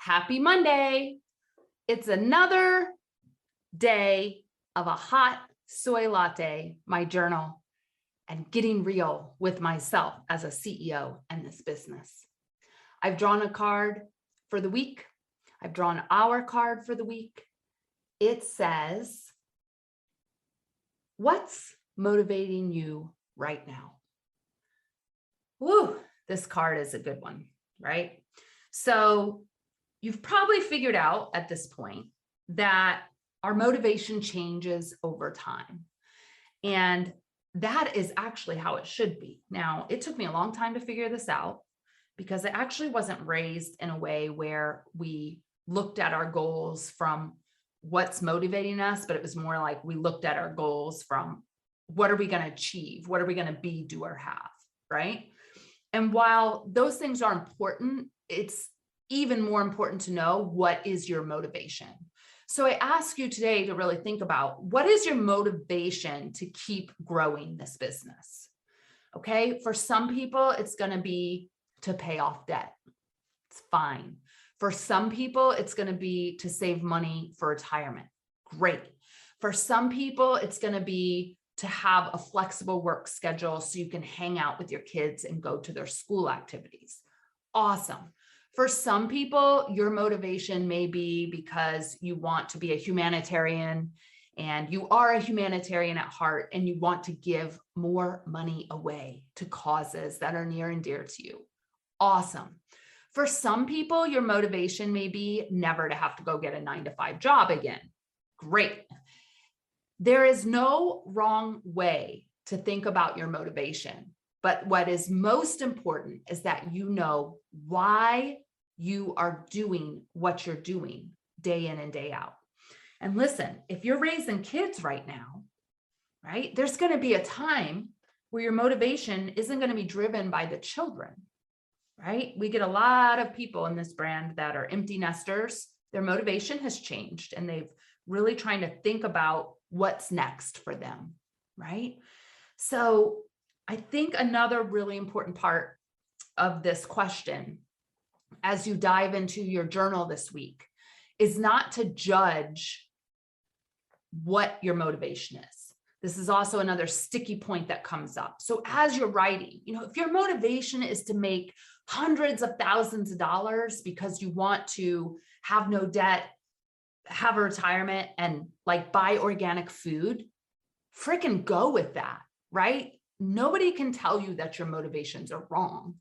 Happy Monday. It's another day of a hot soy latte, my journal, and getting real with myself as a CEO and this business. I've drawn a card for the week. I've drawn our card for the week. It says, what's motivating you right now? Woo, this card is a good one, right? So you've probably figured out at this point that our motivation changes over time. And that is actually how it should be. Now, it took me a long time to figure this out because I actually wasn't raised in a way where we looked at our goals from what's motivating us, but it was more like we looked at our goals from what are we going to achieve? What are we going to be, do, or have, right? And while those things are important, it's even more important to know what is your motivation. So I ask you today to really think about what is your motivation to keep growing this business? Okay. For some people, it's going to be to pay off debt. It's fine. For some people, it's going to be to save money for retirement. Great. For some people, it's going to be to have a flexible work schedule so you can hang out with your kids and go to their school activities. Awesome. For some people, your motivation may be because you want to be a humanitarian and you are a humanitarian at heart and you want to give more money away to causes that are near and dear to you. Awesome. For some people, your motivation may be never to have to go get a 9-to-5 job again. Great. There is no wrong way to think about your motivation, but what is most important is that you know why you are doing what you're doing day in and day out. And listen, if you're raising kids right now, right, there's going to be a time where your motivation isn't going to be driven by the children, right? We get a lot of people in this brand that are empty nesters. Their motivation has changed and they've really trying to think about what's next for them, right? So I think another really important part of this question as you dive into your journal this week is not to judge what your motivation is. This is also another sticky point that comes up. So as you're writing, if your motivation is to make hundreds of thousands of dollars because you want to have no debt, have a retirement, and like buy organic food, freaking go with that, right? Nobody can tell you that your motivations are wrong.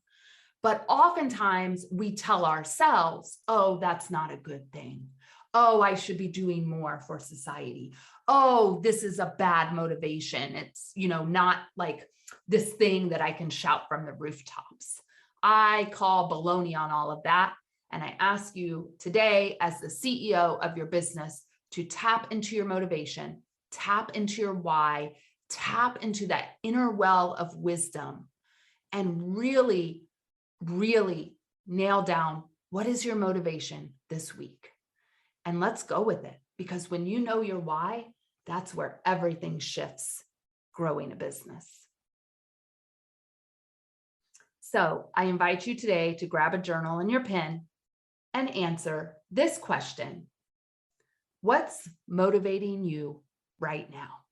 But oftentimes we tell ourselves, oh, that's not a good thing. Oh, I should be doing more for society. Oh, this is a bad motivation. It's, not like this thing that I can shout from the rooftops. I call baloney on all of that. And I ask you today, as the CEO of your business, to tap into your motivation, tap into your why, tap into that inner well of wisdom, and really nail down what is your motivation this week. And let's go with it, because when you know your why, that's where everything shifts growing a business. So I invite you today to grab a journal and your pen and answer this question. What's motivating you right now?